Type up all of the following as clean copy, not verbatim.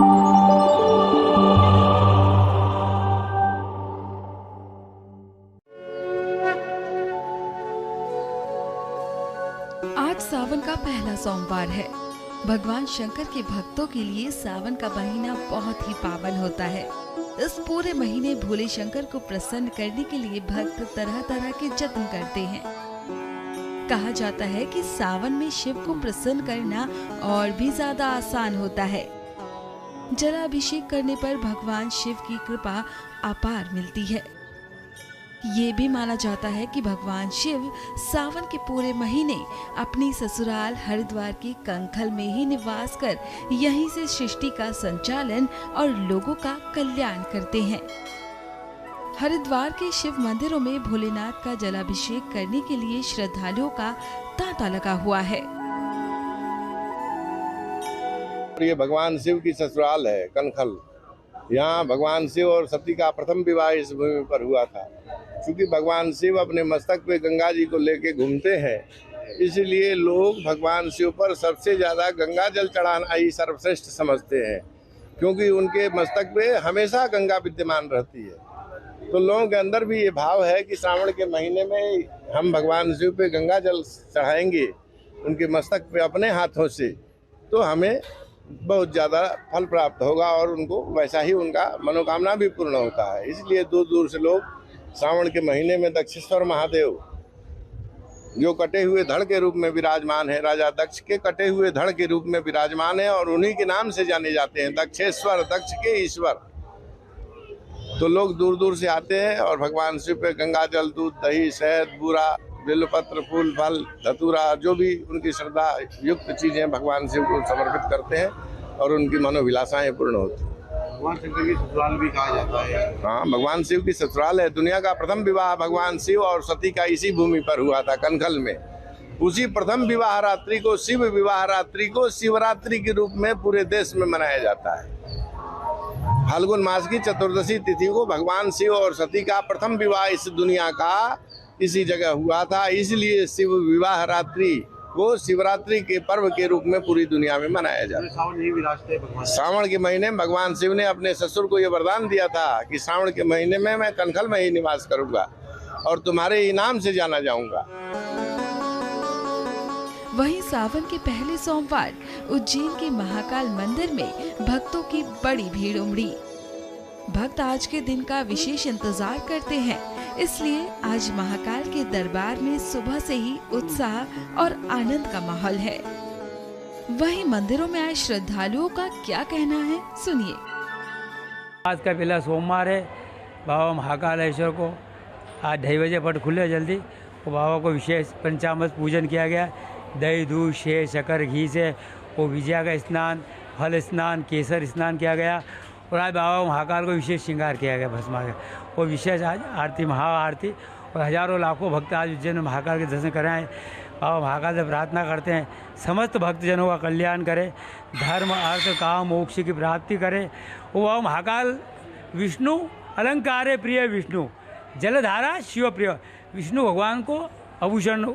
आज सावन का पहला सोमवार है। भगवान शंकर के भक्तों के लिए सावन का महीना बहुत ही पावन होता है। इस पूरे महीने भोले शंकर को प्रसन्न करने के लिए भक्त तरह तरह के जत्न करते हैं। कहा जाता है कि सावन में शिव को प्रसन्न करना और भी ज्यादा आसान होता है। जलाभिषेक करने पर भगवान शिव की कृपा अपार मिलती है। ये भी माना जाता है कि भगवान शिव सावन के पूरे महीने अपनी ससुराल हरिद्वार के कंखल में ही निवास कर यहीं से सृष्टि का संचालन और लोगों का कल्याण करते हैं। हरिद्वार के शिव मंदिरों में भोलेनाथ का जलाभिषेक करने के लिए श्रद्धालुओं का तांता लगा हुआ है। ये भगवान शिव की ससुराल है कनखल। यहाँ भगवान शिव और सती का प्रथम विवाह इस भूमि पर हुआ था। क्योंकि भगवान शिव अपने मस्तक पे गंगा जी को लेके घूमते हैं, इसलिए लोग भगवान शिव पर सबसे ज्यादा गंगा जल चढ़ाना ही सर्वश्रेष्ठ समझते हैं। क्योंकि उनके मस्तक पे हमेशा गंगा विद्यमान रहती है। तो लोगों के अंदर भी ये भाव है कि श्रावण के महीने में हम भगवान शिव पे गंगा जल चढ़ाएंगे उनके मस्तक पे अपने हाथों से, तो हमें बहुत ज़्यादा फल प्राप्त होगा और उनको वैसा ही उनका मनोकामना भी पूर्ण होता है। इसलिए दूर दूर से लोग श्रावण के महीने में दक्षेश्वर महादेव जो कटे हुए धड़ के रूप में विराजमान है, राजा दक्ष के कटे हुए धड़ के रूप में विराजमान है और उन्हीं के नाम से जाने जाते हैं, दक्षेश्वर, दक्ष के ईश्वर। तो लोग दूर दूर से आते हैं और भगवान शिव पे गंगा जल, दूध, दही, शहद, बूरा, बेलपत्र, फूल, फल, धतूरा, जो भी उनकी श्रद्धा युक्त चीजें भगवान शिव को समर्पित करते हैं और उनकी मनोभिलाषाएं पूर्ण होती हैं। भगवान शंकर की ससुराल भी कहा जाता है। हाँ, भगवान शिव की ससुराल है। दुनिया का प्रथम विवाह भगवान शिव और सती का इसी भूमि पर हुआ था, कनखल में। उसी प्रथम विवाह रात्रि को, शिव विवाह रात्रि को शिवरात्रि के रूप में पूरे देश में मनाया जाता है। फाल्गुन मास की चतुर्दशी तिथि को भगवान शिव और सती का प्रथम विवाह इस दुनिया का इसी जगह हुआ था। इसलिए शिव विवाह रात्रि को शिवरात्रि के पर्व के रूप में पूरी दुनिया में मनाया जाता है। श्रावण के महीने में भगवान शिव ने अपने ससुर को यह वरदान दिया था कि श्रावण के महीने में मैं कनखल में ही निवास करूंगा और तुम्हारे ही नाम से जाना जाऊंगा। वहीं सावन के पहले सोमवार उज्जैन के महाकाल मंदिर में भक्तों की बड़ी भीड़ उमड़ी। भक्त आज के दिन का विशेष इंतजार करते हैं, इसलिए आज महाकाल के दरबार में सुबह से ही उत्साह और आनंद का माहौल है। वहीं मंदिरों में आए श्रद्धालुओं का क्या कहना है, सुनिए। आज का पहला सोमवार है। बाबा महाकालेश्वर को आज 2:30 बजे पट खुले जल्दी, और बाबा को विशेष पंचामृत पूजन किया गया। दही, दूध, शहद, शक्कर, घी से वो विजया का स्नान, फल स्नान, केसर स्नान किया गया। और आज बाबा महाकाल को विशेष श्रृंगार किया गया भस्मा के। वो विशेष आज आरती, महाआरती, और हजारों लाखों भक्त आज उज्जैन में महाकाल के दर्शन कराएं। बाबा महाकाल से प्रार्थना करते हैं समस्त भक्तजनों का कल्याण करे, धर्म, अर्थ, काम, मोक्ष की प्राप्ति करे। वो बाबा महाकाल विष्णु अलंकार प्रिय, विष्णु जलधारा शिव प्रिय। विष्णु भगवान को आभूषण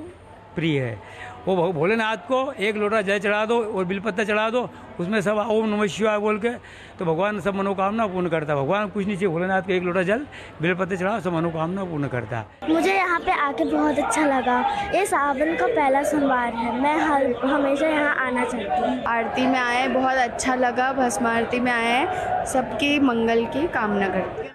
प्रिय है। वो भोलेनाथ को एक लोटा जल चढ़ा दो और बिलपत्ता चढ़ा दो, उसमें सब ओम नमः शिवाय बोल के, तो भगवान सब मनोकामना पूर्ण करता है। भगवान कुछ नहीं चाहिए, भोलेनाथ को एक लोटा जल बिलपत्ता चढ़ाओ, सब मनोकामना पूर्ण करता है। मुझे यहाँ पे आके बहुत अच्छा लगा। ये सावन का पहला सोमवार है, मैं हमेशा यहाँ आना चाहती हूँ। आरती में आए, बहुत अच्छा लगा। भस्म आरती में आए, सबकी मंगल की कामना करते हैं।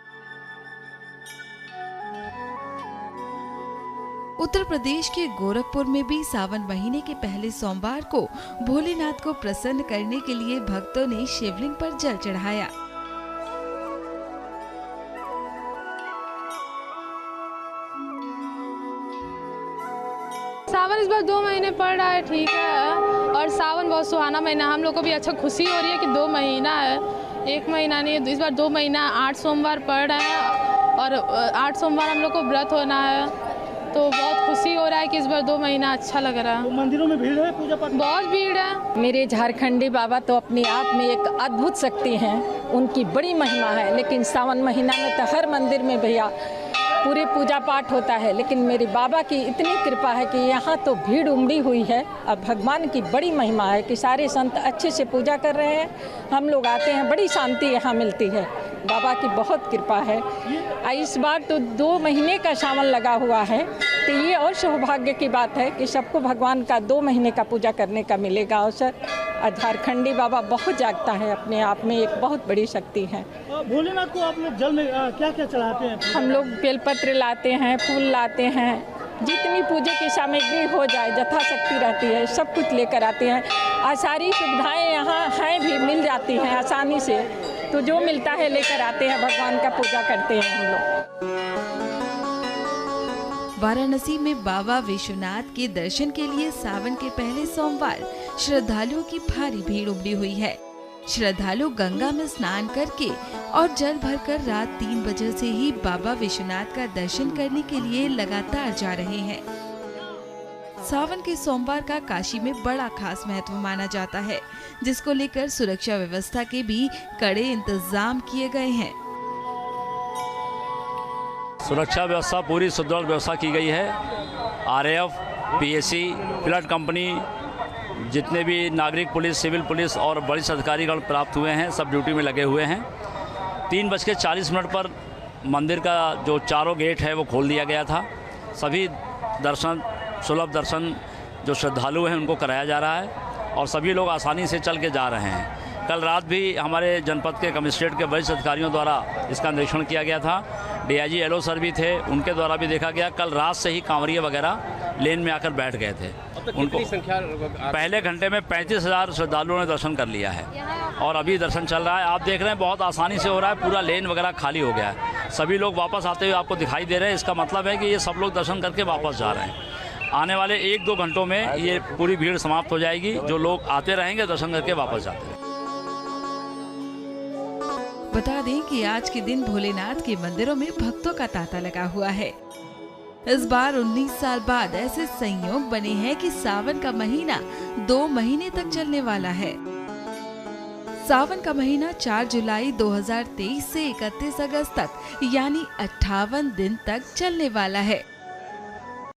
उत्तर प्रदेश के गोरखपुर में भी सावन महीने के पहले सोमवार को भोलेनाथ को प्रसन्न करने के लिए भक्तों ने शिवलिंग पर जल चढ़ाया। सावन इस बार 2 महीने पड़ रहा है, ठीक है। और सावन बहुत सुहाना महीना, हम लोग को भी अच्छा खुशी हो रही है कि 2 महीना है, 1 महीना नहीं है। इस बार 2 महीना 8 सोमवार पड़ रहे हैं और 8 सोमवार हम लोग को व्रत होना है, तो बहुत खुशी हो रहा है कि इस बार 2 महीना अच्छा लग रहा है। मंदिरों में भीड़ है, पूजा पाठ बहुत भीड़ है। मेरे झारखंडी बाबा तो अपने आप में एक अद्भुत शक्ति हैं, उनकी बड़ी महिमा है। लेकिन सावन महीना में तो हर मंदिर में भैया पूरे पूजा पाठ होता है, लेकिन मेरे बाबा की इतनी कृपा है कि यहाँ तो भीड़ उमड़ी हुई है। अब भगवान की बड़ी महिमा है कि सारे संत अच्छे से पूजा कर रहे हैं, हम लोग आते हैं, बड़ी शांति यहाँ मिलती है। बाबा की बहुत कृपा है। इस बार तो 2 महीने का सावन लगा हुआ है, तो ये और सौभाग्य की बात है कि सबको भगवान का 2 महीने का पूजा करने का मिलेगा अवसर। झारखंडी बाबा बहुत जागता है, अपने आप में एक बहुत बड़ी शक्ति है। भोलेनाथ को आप लोग जल में क्या क्या चढ़ाते हैं? हम लोग बेलपत्र लाते हैं, फूल लाते हैं, जितनी पूजा की सामग्री हो जाए यथाशक्ति रहती है, सब कुछ लेकर आते हैं। और सारी सुविधाएं यहाँ हैं भी, मिल जाती हैं आसानी से, तो जो मिलता है लेकर आते हैं, भगवान का पूजा करते हैं हम लोग। वाराणसी में बाबा विश्वनाथ के दर्शन के लिए सावन के पहले सोमवार श्रद्धालुओं की भारी भीड़ उमड़ी हुई है। श्रद्धालु गंगा में स्नान करके और जल भरकर रात 3 बजे से ही बाबा विश्वनाथ का दर्शन करने के लिए लगातार जा रहे हैं। सावन के सोमवार का काशी में बड़ा खास महत्व माना जाता है, जिसको लेकर सुरक्षा व्यवस्था के भी कड़े इंतजाम किए गए हैं। सुरक्षा व्यवस्था पूरी सुदृढ़ व्यवस्था की गई है। आरएएफ, पीएसी, फ्लड कंपनी, जितने भी नागरिक पुलिस, सिविल पुलिस और वरिष्ठ अधिकारीगण प्राप्त हुए हैं, सब ड्यूटी में लगे हुए हैं। 3:40 पर मंदिर का जो चारों गेट है वो खोल दिया गया था। सभी दर्शन, सुलभ दर्शन जो श्रद्धालु हैं उनको कराया जा रहा है और सभी लोग आसानी से चल के जा रहे हैं। कल रात भी हमारे जनपद के कमिश्नरेट के वरिष्ठ अधिकारियों द्वारा इसका निरीक्षण किया गया था। डीआईजी एलओ सर भी थे, उनके द्वारा भी देखा गया। कल रात से ही कांवरिया वगैरह लेन में आकर बैठ गए थे। उनको पहले घंटे में 35,000 श्रद्धालुओं ने दर्शन कर लिया है और अभी दर्शन चल रहा है। आप देख रहे हैं बहुत आसानी से हो रहा है, पूरा लेन वगैरह खाली हो गया है। सभी लोग वापस आते हुए आपको दिखाई दे रहे हैं। इसका मतलब है कि ये सब लोग दर्शन करके वापस जा रहे हैं। आने वाले 1-2 घंटों में ये पूरी भीड़ समाप्त हो जाएगी। जो लोग आते रहेंगे दर्शन करके वापस जाते रहेंगे। बता दें कि आज के दिन भोलेनाथ के मंदिरों में भक्तों का तांता लगा हुआ है। इस बार 19 साल बाद ऐसे संयोग बने हैं कि सावन का महीना 2 महीने तक चलने वाला है। सावन का महीना 4 जुलाई 2023 से 31 अगस्त तक यानी 58 दिन तक चलने वाला है।